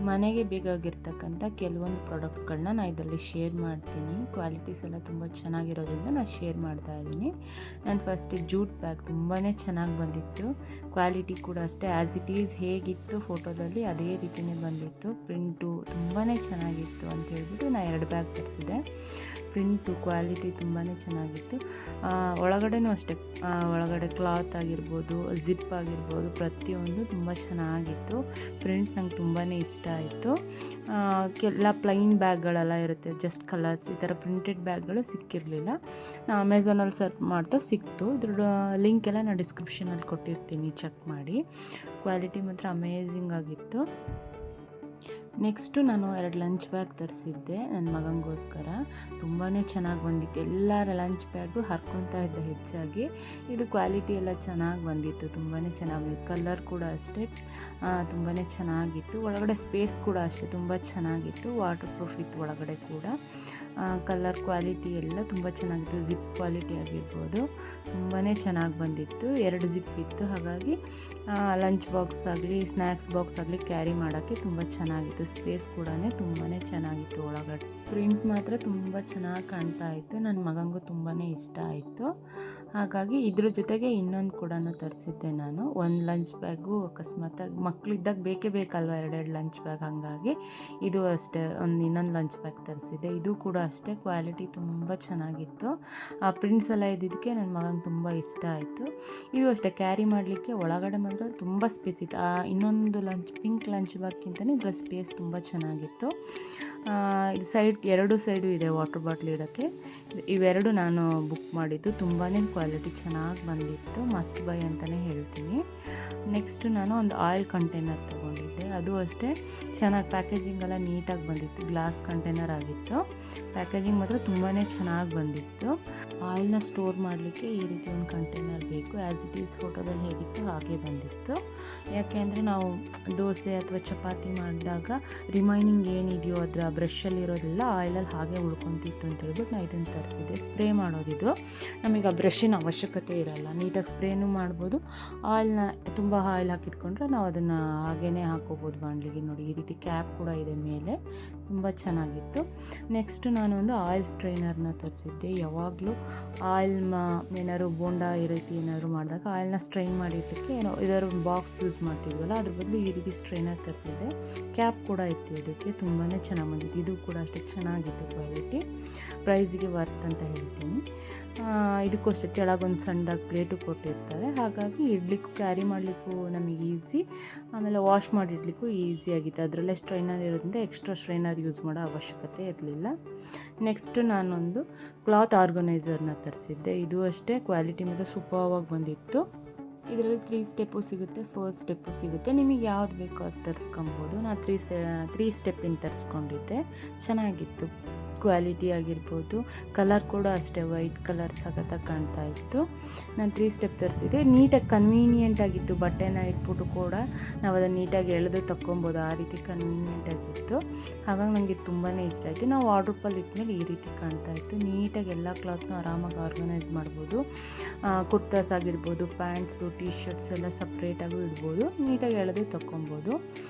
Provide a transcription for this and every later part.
ಮನೆಗೆ ಬೇಕಾಗಿರ್ತಕ್ಕಂಥ ಕೆಲವೊಂದು ಪ್ರಾಡಕ್ಟ್ಸ್ಗಳನ್ನ ನಾನು ಇದರಲ್ಲಿ ಶೇರ್ ಮಾಡ್ತೀನಿ. ಕ್ವಾಲಿಟೀಸ್ ಎಲ್ಲ ತುಂಬ ಚೆನ್ನಾಗಿರೋದ್ರಿಂದ ನಾನು ಶೇರ್ ಮಾಡ್ತಾ ಇದ್ದೀನಿ. ನಾನು ಫಸ್ಟ್ ಜೂಟ್ ಬ್ಯಾಗ್ ತುಂಬಾ ಚೆನ್ನಾಗಿ ಬಂದಿತ್ತು. ಕ್ವಾಲಿಟಿ ಕೂಡ ಅಷ್ಟೇ ಆ್ಯಸ್ ಇಟ್ ಈಸ್ ಹೇಗಿತ್ತು ಫೋಟೋದಲ್ಲಿ ಅದೇ ರೀತಿಯೇ ಬಂದಿತ್ತು. ಪ್ರಿಂಟು ತುಂಬಾ ಚೆನ್ನಾಗಿತ್ತು ಅಂತ ಹೇಳ್ಬಿಟ್ಟು ನಾನು 2 ಬ್ಯಾಗ್ ತರಿಸಿದೆ. ಪ್ರಿಂಟು ಕ್ವಾಲಿಟಿ ತುಂಬಾ ಚೆನ್ನಾಗಿತ್ತು. ಒಳಗಡೆನೂ ಅಷ್ಟೇ, ಒಳಗಡೆ ಕ್ಲಾತ್ ಆಗಿರ್ಬೋದು, ಜಿಪ್ ಆಗಿರ್ಬೋದು, ಪ್ರತಿಯೊಂದು ತುಂಬ ಚೆನ್ನಾಗಿತ್ತು. ಪ್ರಿಂಟ್ ನಂಗೆ ತುಂಬಾ ಇಷ್ಟ ಆಯಿತು. ಎಲ್ಲ ಪ್ಲೈನ್ ಬ್ಯಾಗ್ಗಳೆಲ್ಲ ಇರುತ್ತೆ, ಜಸ್ಟ್ ಕಲರ್ಸ್, ಈ ಥರ ಪ್ರಿಂಟೆಡ್ ಬ್ಯಾಗ್ಗಳು ಸಿಕ್ಕಿರಲಿಲ್ಲ. ನಾನು ಅಮೆಝಾನಲ್ಲಿ ಸರ್ಚ್ ಮಾಡ್ತಾ ಸಿಕ್ತು. ಇದ್ರ ಲಿಂಕ್ ಎಲ್ಲ ನಾನು ಡಿಸ್ಕ್ರಿಪ್ಷನಲ್ಲಿ ಕೊಟ್ಟಿರ್ತೀನಿ, ಚೆಕ್ ಮಾಡಿ. ಕ್ವಾಲಿಟಿ ಮಾತ್ರ ಅಮೇಝಿಂಗ್ ಆಗಿತ್ತು. ನೆಕ್ಸ್ಟು ನಾನು 2 ಲಂಚ್ ಬ್ಯಾಗ್ ತರಿಸಿದ್ದೆ ನನ್ನ ಮಗನಿಗೋಸ್ಕರ. ತುಂಬಾ ಚೆನ್ನಾಗಿ ಬಂದಿತ್ತು. ಎಲ್ಲರ ಲಂಚ್ ಬ್ಯಾಗು ಹರ್ಕೊತಾ ಇದ್ದ ಹೆಚ್ಚಾಗಿ. ಇದು ಕ್ವಾಲಿಟಿ ಎಲ್ಲ ಚೆನ್ನಾಗಿ ಬಂದಿತ್ತು, ತುಂಬಾ ಚೆನ್ನಾಗಿ. ಕಲರ್ ಕೂಡ ಅಷ್ಟೇ ತುಂಬಾ ಚೆನ್ನಾಗಿತ್ತು. ಒಳಗಡೆ ಸ್ಪೇಸ್ ಕೂಡ ಅಷ್ಟೇ ತುಂಬ ಚೆನ್ನಾಗಿತ್ತು. ವಾಟರ್ ಪ್ರೂಫ್ ಇತ್ತು ಒಳಗಡೆ ಕೂಡ. ಕಲರ್ ಕ್ವಾಲಿಟಿ ಎಲ್ಲ ತುಂಬ ಚೆನ್ನಾಗಿತ್ತು. ಜಿಪ್ ಕ್ವಾಲಿಟಿ ಆಗಿರ್ಬೋದು ತುಂಬಾ ಚೆನ್ನಾಗಿ ಬಂದಿತ್ತು. 2 ಜಿಪ್ ಇತ್ತು, ಹಾಗಾಗಿ ಲಂಚ್ ಬಾಕ್ಸ್ ಆಗಲಿ ಸ್ನ್ಯಾಕ್ಸ್ ಬಾಕ್ಸ್ ಆಗಲಿ ಕ್ಯಾರಿ ಮಾಡೋಕ್ಕೆ ತುಂಬ ಚೆನ್ನಾಗಿತ್ತು. ಸ್ಪೇಸ್ ಕೂಡ ತುಂಬಾ ಚೆನ್ನಾಗಿತ್ತು. ಒಳಗಡೆ ಪ್ರಿಂಟ್ ಮಾತ್ರ ತುಂಬ ಚೆನ್ನಾಗಿ ಕಾಣ್ತಾ ಇತ್ತು. ನನ್ನ ಮಗನಿಗೂ ತುಂಬಾ ಇಷ್ಟ ಆಯಿತು. ಹಾಗಾಗಿ ಇದ್ರ ಜೊತೆಗೆ ಇನ್ನೊಂದು ಕೂಡ ತರಿಸಿದ್ದೆ ನಾನು. 1 ಲಂಚ್ ಬ್ಯಾಗು ಅಕಸ್ಮಾತಾಗಿ ಮಕ್ಕಳಿದ್ದಾಗ ಬೇಕೇ ಬೇಕಲ್ವ 2 ಲಂಚ್ ಬ್ಯಾಗ್, ಹಾಗಾಗಿ ಇದು ಅಷ್ಟೇ ಇನ್ನೊಂದು ಲಂಚ್ ಬ್ಯಾಗ್ ತರಿಸಿದ್ದೆ. ಇದು ಕೂಡ ಅಷ್ಟೇ ಕ್ವಾಲಿಟಿ ತುಂಬ ಚೆನ್ನಾಗಿತ್ತು. ಆ ಪ್ರಿಂಟ್ಸ್ ಎಲ್ಲ ಇದ್ದಿದ್ದಕ್ಕೆ ನನ್ನ ಮಗನಿಗೆ ತುಂಬ ಇಷ್ಟ ಆಯಿತು. ಇದು ಅಷ್ಟೇ ಕ್ಯಾರಿ ಮಾಡಲಿಕ್ಕೆ ಒಳಗಡೆ ಮಾತ್ರ ತುಂಬ ಸ್ಪೇಸ್ ಇತ್ತು. ಇನ್ನೊಂದು ಪಿಂಕ್ ಲಂಚ್ ಬ್ಯಾಗ್ಗಿಂತಲೇ ಇದರ ಸ್ಪೇಸ್ ತುಂಬ ಚೆನ್ನಾಗಿತ್ತು. ಇದು ಸೈಡ್ 2 ಸೈಡು ಇದೆ ವಾಟರ್ ಬಾಟ್ಲ್ ಇಡೋಕ್ಕೆ. ಇವೆರಡು ನಾನು ಬುಕ್ ಮಾಡಿದ್ದು. ತುಂಬಾ ಕ್ವಾಲಿಟಿ ಚೆನ್ನಾಗಿ ಬಂದಿತ್ತು. ಮಸ್ಟ್ ಬೈ ಅಂತಲೇ ಹೇಳ್ತೀನಿ. ನೆಕ್ಸ್ಟು ನಾನು ಒಂದು ಆಯಿಲ್ ಕಂಟೈನರ್ ತೊಗೊಂಡಿದ್ದೆ. ಅದು ಅಷ್ಟೇ ಚೆನ್ನಾಗಿ ಪ್ಯಾಕೇಜಿಂಗ್ ಎಲ್ಲ ನೀಟಾಗಿ ಬಂದಿತ್ತು. ಗ್ಲಾಸ್ ಕಂಟೈನರ್ ಆಗಿತ್ತು. ಪ್ಯಾಕೇಜಿಂಗ್ ಮಾತ್ರ ತುಂಬಾ ಚೆನ್ನಾಗಿ ಬಂದಿತ್ತು. ಆಯಿಲ್ನ ಸ್ಟೋರ್ ಮಾಡಲಿಕ್ಕೆ ಈ ರೀತಿ ಒಂದು ಕಂಟೈನರ್ ಬೇಕು. ಆ್ಯಸ್ ಇಟ್ ಈಸ್ ಫೋಟೋದಲ್ಲಿ ಹೇಗಿತ್ತು ಹಾಗೆ ಬಂದಿತ್ತು. ಯಾಕೆ ಅಂದರೆ ನಾವು ದೋಸೆ ಅಥವಾ ಚಪಾತಿ ಮಾಡಿದಾಗ ರಿಮೈನಿಂಗ್ ಏನಿದೆಯೋ ಅದರ ಬ್ರಷಲ್ಲಿರೋದೆಲ್ಲ ಆಯಿಲಲ್ಲಿ ಹಾಗೆ ಉಳ್ಕೊತಿತ್ತು ಅಂತ ಹೇಳ್ಬಿಟ್ಟು ನಾನು ಇದನ್ನು ತರಿಸಿದ್ದೆ. ಸ್ಪ್ರೇ ಮಾಡೋದಿದು, ನಮಗೆ ಆ ಬ್ರಷಿನ ಅವಶ್ಯಕತೆ ಇರಲ್ಲ. ನೀಟಾಗಿ ಸ್ಪ್ರೇನೂ ಮಾಡ್ಬೋದು. ಆಯಿಲ್ನ ತುಂಬ ಆಯಿಲ್ ಹಾಕಿಟ್ಕೊಂಡ್ರೆ ನಾವು ಅದನ್ನು ಹಾಗೇ ಹಾಕೋಬೋದು ಬಾಣಲಿಗೆ. ನೋಡಿ ಈ ರೀತಿ ಕ್ಯಾಪ್ ಕೂಡ ಇದೆ ಮೇಲೆ, ತುಂಬ ಚೆನ್ನಾಗಿತ್ತು. ನೆಕ್ಸ್ಟು ನಾನು ಒಂದು ಆಯಿಲ್ ಸ್ಟ್ರೈನರ್ನ ತರಿಸಿದ್ದೆ. ಯಾವಾಗಲೂ ಆಯಿಲ್ ಏನಾದ್ರು ಬೋಂಡಾ ಈ ರೀತಿ ಏನಾದ್ರು ಮಾಡಿದಾಗ ಆಯಿಲ್ನ ಸ್ಟ್ರೈನ್ ಮಾಡಿಟ್ಟಕ್ಕೆ ಏನೋ ಇದರ ಬಾಕ್ಸ್ ಯೂಸ್ ಮಾಡ್ತಿದ್ವಲ್ಲ, ಅದ್ರ ಬದಲು ಈ ರೀತಿ ಸ್ಟ್ರೈನರ್ ತರಿಸಿದ್ದೆ. ಕ್ಯಾಪ್ ಕೂಡ ಇತ್ತು ಇದಕ್ಕೆ, ತುಂಬಾ ಚೆನ್ನಾಗಿ ಬಂದಿತ್ತು. ಇದು ಕೂಡ ಅಷ್ಟೇ ಚೆನ್ನಾಗಿತ್ತು ಕ್ವಾಲಿಟಿ. ಪ್ರೈಸಿಗೆ ವರ್ತ್ ಅಂತ ಹೇಳ್ತೀನಿ. ಇದಕ್ಕೂ ಅಷ್ಟೇ ಕೆಳಗೊಂದು ಸಣ್ಣದಾಗಿ ಪ್ಲೇಟು ಕೊಟ್ಟಿರ್ತಾರೆ, ಹಾಗಾಗಿ ಇಡ್ಲಿಕ್ಕೂ ಕ್ಯಾರಿ ಮಾಡಲಿಕ್ಕೂ ನಮಗೆ ಈಸಿ, ಆಮೇಲೆ ವಾಶ್ ಮಾಡಿ ಇಡಲಿಕ್ಕೂ ಈಸಿಯಾಗಿತ್ತು. ಅದರಲ್ಲೇ ಸ್ಟ್ರೈನರ್ ಇರೋದ್ರಿಂದ ಎಕ್ಸ್ಟ್ರಾ ಸ್ಟ್ರೈನರ್ ಯೂಸ್ ಮಾಡೋ ಅವಶ್ಯಕತೆ ಇರಲಿಲ್ಲ. ನೆಕ್ಸ್ಟು ನಾನೊಂದು ಕ್ಲಾತ್ ಆರ್ಗನೈಸರ್ನ ತರಿಸಿದ್ದೆ. ಇದು ಅಷ್ಟೇ ಕ್ವಾಲಿಟಿ ಮಾತ್ರ ಸೂಪರ್ವಾಗಿ ಬಂದಿತ್ತು. ಇದರಲ್ಲಿ 3 ಸ್ಟೆಪ್ಪು ಸಿಗುತ್ತೆ, 4 ಸ್ಟೆಪ್ಪು ಸಿಗುತ್ತೆ. ನಿಮಗೆ ಯಾವ್ದು ಬೇಕೋ ಅದು ತರಿಸ್ಕೊಬೋದು. ನಾನು 3 ಸ್ಟೆಪ್ಪಿಂದ ತರಿಸ್ಕೊಂಡಿದ್ದೆ. ಚೆನ್ನಾಗಿತ್ತು ಕ್ವಾಲಿಟಿ ಆಗಿರ್ಬೋದು. ಕಲರ್ ಕೂಡ ಅಷ್ಟೇ ವೈಟ್ ಕಲರ್ ಸಖತ್ತಾಗಿ ಕಾಣ್ತಾ ಇತ್ತು. ನಾನು 3 ಸ್ಟೆಪ್ ತರಿಸಿದ್ದೆ. ನೀಟಾಗಿ ಕನ್ವೀನಿಯೆಂಟ್ ಆಗಿತ್ತು. ಬಟ್ಟೆನ ಇಟ್ಬಿಟ್ಟು ಕೂಡ ನಾವು ಅದನ್ನು ನೀಟಾಗಿ ಎಳೆದು ತಗೊಬೋದು, ಆ ರೀತಿ ಕನ್ವೀನಿಯೆಂಟ್ ಆಗಿತ್ತು. ಹಾಗಾಗಿ ನನಗೆ ತುಂಬಾ ಇಷ್ಟ ಆಯಿತು. ನಾವು ವಾರ್ಡ್ರೋಬಲ್ಲಿ ಇಟ್ಮೇಲೆ ಈ ರೀತಿ ಕಾಣ್ತಾ ಇತ್ತು. ನೀಟಾಗಿ ಎಲ್ಲ ಕ್ಲಾತ್ನ ಆರಾಮಾಗಿ ಆರ್ಗನೈಸ್ ಮಾಡ್ಬೋದು. ಕುರ್ತಾಸ್ ಆಗಿರ್ಬೋದು, ಪ್ಯಾಂಟ್ಸು, ಟೀ ಶರ್ಟ್ಸ್ ಎಲ್ಲ ಸಪ್ರೇಟಾಗೂ ಇಡ್ಬೋದು. ನೀಟಾಗಿ ಎಳೆದು ತಗೊಬೋದು.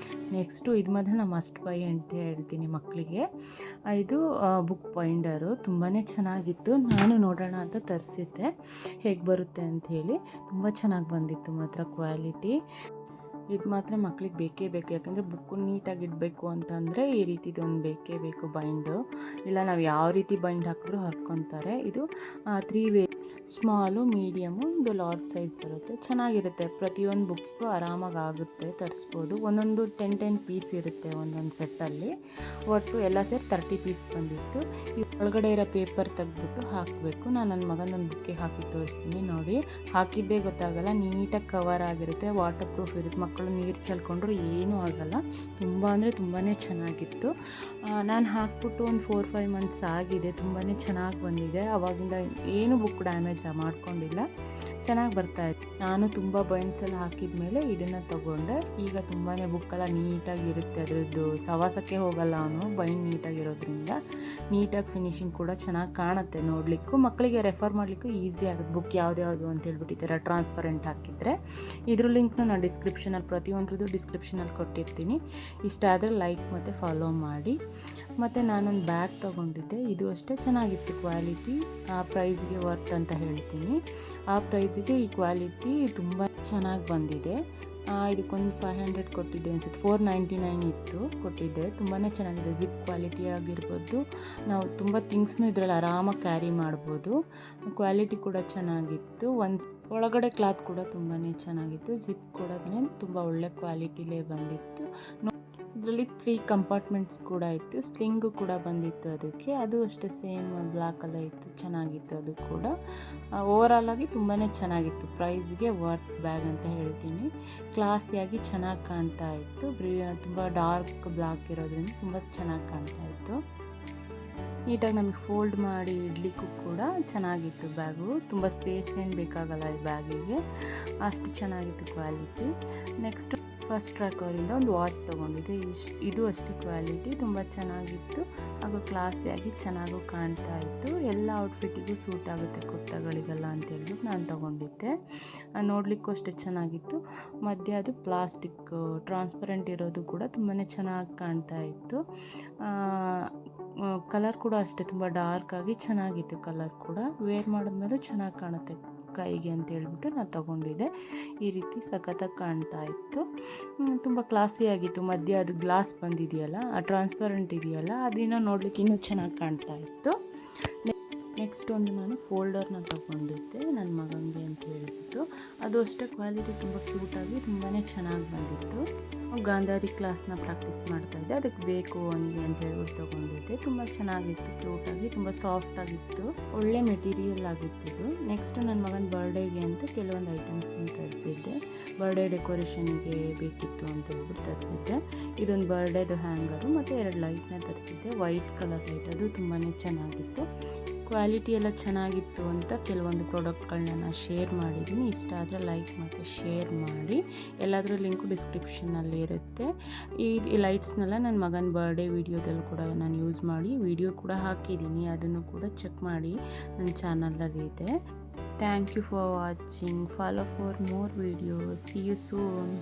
ನೆಕ್ಸ್ಟು ಇದು ಮಾತ್ರ ನಾನು ಮಸ್ಟ್ ಬೈ ಅಂತ ಹೇಳ್ತೀನಿ ಮಕ್ಕಳಿಗೆ. ಇದು ಬುಕ್ ಬೈಂಡರು ತುಂಬಾ ಚೆನ್ನಾಗಿತ್ತು. ನಾನು ನೋಡೋಣ ಅಂತ ತರಿಸಿದ್ದೆ ಹೇಗೆ ಬರುತ್ತೆ ಅಂಥೇಳಿ. ತುಂಬ ಚೆನ್ನಾಗಿ ಬಂದಿತ್ತು ಮಾತ್ರ ಕ್ವಾಲಿಟಿ. ಇದು ಮಾತ್ರ ಮಕ್ಳಿಗೆ ಬೇಕೇ ಬೇಕು. ಯಾಕಂದರೆ ಬುಕ್ಕು ನೀಟಾಗಿ ಇಡಬೇಕು ಅಂತಂದರೆ ಈ ರೀತಿದೊಂದು ಬೇಕೇ ಬೇಕು ಬೈಂಡು. ಇಲ್ಲ ನಾವು ಯಾವ ರೀತಿ ಬೈಂಡ್ ಹಾಕಿದ್ರೂ ಹರ್ಕೊತಾರೆ. ಇದು 3 ವೇ, ಸ್ಮಾಲು, ಮೀಡಿಯಮು, ಒಂದು ಲಾರ್ಜ್ ಸೈಜ್ ಬರುತ್ತೆ. ಚೆನ್ನಾಗಿರುತ್ತೆ. ಪ್ರತಿಯೊಂದು ಬುಕ್ಕಿಗೂ ಆರಾಮಾಗಿ ಆಗುತ್ತೆ, ತರಿಸ್ಬೋದು. ಒಂದೊಂದು 10 ಪೀಸ್ ಇರುತ್ತೆ ಒಂದೊಂದು ಸೆಟ್ಟಲ್ಲಿ. ಒಟ್ಟು ಎಲ್ಲ ಸೇರಿ 30 ಪೀಸ್ ಬಂದಿತ್ತು. ಈ ಒಳಗಡೆ ಇರೋ ಪೇಪರ್ ತೆಗೆದ್ಬಿಟ್ಟು ಹಾಕಬೇಕು. ನಾನು ನನ್ನ ಮಗನೊಂದು ಬುಕ್ಕಿಗೆ ಹಾಕಿ ತೋರಿಸ್ತೀನಿ ನೋಡಿ. ಹಾಕಿದ್ದೇ ಗೊತ್ತಾಗಲ್ಲ, ನೀಟಾಗಿ ಕವರ್ ಆಗಿರುತ್ತೆ, ವಾಟರ್ ಪ್ರೂಫ್ ಇರುತ್ತೆ. ಮಕ್ಕಳು ನೀರು ಚೆಲ್ಕೊಂಡ್ರು ಏನೂ ಆಗಲ್ಲ. ತುಂಬ ಅಂದರೆ ತುಂಬಾ ಚೆನ್ನಾಗಿತ್ತು. ನಾನು ಹಾಕ್ಬಿಟ್ಟು ಒಂದು 4-5 ಮಂತ್ಸ್ ಆಗಿದೆ. ತುಂಬಾ ಚೆನ್ನಾಗಿ ಬಂದಿದೆ. ಆವಾಗಿಂದ ಏನು ಬುಕ್ ಡ್ಯಾಮೇಜ್ ಮಾಡ್ಕೊಂಡಿಲ್ಲ, ಚೆನ್ನಾಗಿ ಬರ್ತಾಯಿತ್ತು. ನಾನು ತುಂಬ ಬೈಂಡ್ಸ್ ಎಲ್ಲ ಹಾಕಿದ ಮೇಲೆ ಇದನ್ನು ತೊಗೊಂಡೆ. ಈಗ ತುಂಬಾ ಬುಕ್ಕೆಲ್ಲ ನೀಟಾಗಿರುತ್ತೆ. ಅದರದ್ದು ಸವಾಸಕ್ಕೆ ಹೋಗಲ್ಲ ಅವನು, ಬೈಂಡ್ ನೀಟಾಗಿರೋದ್ರಿಂದ. ನೀಟಾಗಿ ಫಿನಿಶಿಂಗ್ ಕೂಡ ಚೆನ್ನಾಗಿ ಕಾಣುತ್ತೆ ನೋಡಲಿಕ್ಕೂ. ಮಕ್ಕಳಿಗೆ ರೆಫರ್ ಮಾಡಲಿಕ್ಕೂ ಈಸಿ ಆಗುತ್ತೆ. ಬುಕ್ ಯಾವ್ದು ಅಂತ ಹೇಳ್ಬಿಟ್ಟು ಈ ಥರ ಟ್ರಾನ್ಸ್ಪರೆಂಟ್ ಹಾಕಿದರೆ. ಇದ್ರ ಲಿಂಕ್ನ ನಾನು ಡಿಸ್ಕ್ರಿಪ್ಷನಲ್ಲಿ ಪ್ರತಿಯೊಂದ್ರದ್ದು ಡಿಸ್ಕ್ರಿಪ್ಷನಲ್ಲಿ ಕೊಟ್ಟಿರ್ತೀನಿ. ಇಷ್ಟ ಆದರೆ ಲೈಕ್ ಮತ್ತು ಫಾಲೋ ಮಾಡಿ. ಮತ್ತು ನಾನೊಂದು ಬ್ಯಾಗ್ ತೊಗೊಂಡಿದ್ದೆ. ಇದು ಅಷ್ಟೇ ಚೆನ್ನಾಗಿತ್ತು ಕ್ವಾಲಿಟಿ. ಆ ಪ್ರೈಸ್ಗೆ ವರ್ತ್ ಅಂತ ಹೇಳ್ತೀನಿ. ಆ ಪ್ರೈಸಿಗೆ ಈ ಕ್ವಾಲಿಟಿ ತುಂಬ ಚೆನ್ನಾಗಿ ಬಂದಿದೆ. ಇದಕ್ಕೊಂದು 500 ಕೊಟ್ಟಿದ್ದೆ ಅನಿಸುತ್ತೆ. 499 ಇತ್ತು ಕೊಟ್ಟಿದ್ದೆ. ತುಂಬಾ ಚೆನ್ನಾಗಿದೆ. ಜಿಪ್ ಕ್ವಾಲಿಟಿ ಆಗಿರ್ಬೋದು, ನಾವು ತುಂಬ ಥಿಂಗ್ಸ್ನೂ ಇದರಲ್ಲಿ ಆರಾಮಾಗಿ ಕ್ಯಾರಿ ಮಾಡ್ಬೋದು. ಕ್ವಾಲಿಟಿ ಕೂಡ ಚೆನ್ನಾಗಿತ್ತು. ಒಳಗಡೆ ಕ್ಲಾತ್ ಕೂಡ ತುಂಬಾ ಚೆನ್ನಾಗಿತ್ತು. ಜಿಪ್ ಕೂಡ ತುಂಬ ಒಳ್ಳೆ ಕ್ವಾಲಿಟಿಲೇ ಬಂದಿತ್ತು. ಇದರಲ್ಲಿ 3 ಕಂಪಾರ್ಟ್ಮೆಂಟ್ಸ್ ಕೂಡ ಇತ್ತು. ಸ್ಲಿಂಗು ಕೂಡ ಬಂದಿತ್ತು ಅದಕ್ಕೆ. ಅದು ಅಷ್ಟೇ ಸೇಮ್ ಬ್ಲ್ಯಾಕಲ್ಲೇ ಇತ್ತು. ಚೆನ್ನಾಗಿತ್ತು ಅದು ಕೂಡ. ಓವರಾಲ್ ಆಗಿ ತುಂಬಾ ಚೆನ್ನಾಗಿತ್ತು. ಪ್ರೈಸ್ಗೆ ವರ್ತ್ ಬ್ಯಾಗ್ ಅಂತ ಹೇಳ್ತೀನಿ. ಕ್ಲಾಸಿಯಾಗಿ ಚೆನ್ನಾಗಿ ಕಾಣ್ತಾ ಇತ್ತು. ತುಂಬ ಡಾರ್ಕ್ ಬ್ಲ್ಯಾಕ್ ಇರೋದ್ರಿಂದ ತುಂಬ ಚೆನ್ನಾಗಿ ಕಾಣ್ತಾ ಇತ್ತು. ನೀಟಾಗಿ ನಮಗೆ ಫೋಲ್ಡ್ ಮಾಡಿ ಇಡಲಿಕ್ಕೂ ಕೂಡ ಚೆನ್ನಾಗಿತ್ತು ಬ್ಯಾಗು. ತುಂಬ ಸ್ಪೇಸ್ ಏನು ಬೇಕಾಗಲ್ಲ ಈ ಬ್ಯಾಗಿಗೆ, ಅಷ್ಟು ಚೆನ್ನಾಗಿತ್ತು ಕ್ವಾಲಿಟಿ. ನೆಕ್ಸ್ಟ್ ಫಸ್ಟ್ ಟ್ರ್ಯಾಕ್ ಅವರಿಂದ ಒಂದು ವಾಚ್ ತೊಗೊಂಡಿದ್ದೆ. ಇದು ಅಷ್ಟೇ ಕ್ವಾಲಿಟಿ ತುಂಬ ಚೆನ್ನಾಗಿತ್ತು ಹಾಗೂ ಕ್ಲಾಸಿಯಾಗಿ ಚೆನ್ನಾಗೂ ಕಾಣ್ತಾ ಇತ್ತು. ಎಲ್ಲ ಔಟ್ಫಿಟ್ಟಿಗೂ ಸೂಟ್ ಆಗುತ್ತೆ ಕುರ್ತಾಗಳಿಗೆಲ್ಲ ಅಂತೇಳ್ಬಿಟ್ಟು ನಾನು ತೊಗೊಂಡಿದ್ದೆ. ನೋಡಲಿಕ್ಕೂ ಅಷ್ಟೇ ಚೆನ್ನಾಗಿತ್ತು. ಮಧ್ಯೆ ಅದು ಪ್ಲಾಸ್ಟಿಕ್ ಟ್ರಾನ್ಸ್ಪರೆಂಟ್ ಇರೋದು ಕೂಡ ತುಂಬಾ ಚೆನ್ನಾಗಿ ಕಾಣ್ತಾ ಇತ್ತು. ಕಲರ್ ಕೂಡ ಅಷ್ಟೇ ತುಂಬ ಡಾರ್ಕಾಗಿ ಚೆನ್ನಾಗಿತ್ತು. ಕಲರ್ ಕೂಡ ವೇರ್ ಮಾಡಿದ್ಮೇಲೆ ಚೆನ್ನಾಗಿ ಕಾಣುತ್ತೆ ಕೈಗೆ ಅಂತ ಹೇಳ್ಬಿಟ್ಟು ನಾನು ತೊಗೊಂಡಿದ್ದೆ. ಈ ರೀತಿ ಸಖತ್ತಾಗಿ ಕಾಣ್ತಾ ಇತ್ತು. ತುಂಬ ಕ್ಲಾಸಿಯಾಗಿತ್ತು. ಮಧ್ಯೆ ಅದು ಗ್ಲಾಸ್ ಬಂದಿದೆಯಲ್ಲ, ಆ ಟ್ರಾನ್ಸ್ಪರೆಂಟ್ ಇದೆಯಲ್ಲ, ಅದಿನ್ನೂ ನೋಡ್ಲಿಕ್ಕೆ ಇನ್ನೂ ಚೆನ್ನಾಗಿ ಕಾಣ್ತಾ ಇತ್ತು. ನೆಕ್ಸ್ಟ್ ಒಂದು ನಾನು ಫೋಲ್ಡರ್ನ ತೊಗೊಂಡಿದ್ದೆ ನನ್ನ ಮಗನಿಗೆ ಅಂತ ಹೇಳ್ಬಿಟ್ಟು. ಅದು ಅಷ್ಟೇ ಕ್ವಾಲಿಟಿ ತುಂಬ ಕ್ಯೂಟಾಗಿ ತುಂಬಾ ಚೆನ್ನಾಗಿ ಬಂದಿತ್ತು. ಗಾಂಧಾರಿ ಕ್ಲಾಸ್ನ ಪ್ರಾಕ್ಟೀಸ್ ಮಾಡ್ತಾಯಿದ್ದೆ, ಅದಕ್ಕೆ ಬೇಕು ಅವನಿಗೆ ಅಂತ ಹೇಳ್ಬಿಟ್ಟು ತೊಗೊಂಡಿದ್ದೆ. ತುಂಬ ಚೆನ್ನಾಗಿತ್ತು, ಕ್ಯೂಟಾಗಿ, ತುಂಬ ಸಾಫ್ಟಾಗಿತ್ತು, ಒಳ್ಳೆ ಮೆಟೀರಿಯಲ್ ಆಗಿತ್ತು. ನೆಕ್ಸ್ಟ್ ನನ್ನ ಮಗನ ಬರ್ಡೇಗೆ ಅಂತ ಕೆಲವೊಂದು ಐಟಮ್ಸ್ನ ತರಿಸಿದ್ದೆ. ಬರ್ಡೇ ಡೆಕೋರೇಷನ್ಗೆ ಬೇಕಿತ್ತು ಅಂತ ಹೇಳ್ಬಿಟ್ಟು ತರಿಸಿದ್ದೆ. ಇದೊಂದು ಬರ್ಡೇದು ಹ್ಯಾಂಗರು ಮತ್ತು 2 ಲೈಟ್ನ ತರಿಸಿದ್ದೆ. ವೈಟ್ ಕಲರ್ ಲೈಟ್, ಅದು ತುಂಬಾ ಚೆನ್ನಾಗಿತ್ತು. ಕ್ವಾಲಿಟಿ ಎಲ್ಲ ಚೆನ್ನಾಗಿತ್ತು ಅಂತ ಕೆಲವೊಂದು ಪ್ರಾಡಕ್ಟ್ಗಳನ್ನ ನಾನು ಶೇರ್ ಮಾಡಿದ್ದೀನಿ. ಇಷ್ಟ ಆದರೆ ಲೈಕ್ ಮತ್ತು ಶೇರ್ ಮಾಡಿ. ಎಲ್ಲಾದರೂ ಲಿಂಕು ಡಿಸ್ಕ್ರಿಪ್ಷನಲ್ಲಿ ಇರುತ್ತೆ. ಈ ಲೈಟ್ಸ್ನೆಲ್ಲ ನನ್ನ ಮಗನ ಬರ್ಡೇ ವೀಡಿಯೋದಲ್ಲಿ ಕೂಡ ನಾನು ಯೂಸ್ ಮಾಡಿ ವಿಡಿಯೋ ಕೂಡ ಹಾಕಿದ್ದೀನಿ. ಅದನ್ನು ಕೂಡ ಚೆಕ್ ಮಾಡಿ, ನನ್ನ ಚಾನಲಲ್ಲಿ ಇದೆ. Thank you for watching. Follow for more videos. See you soon.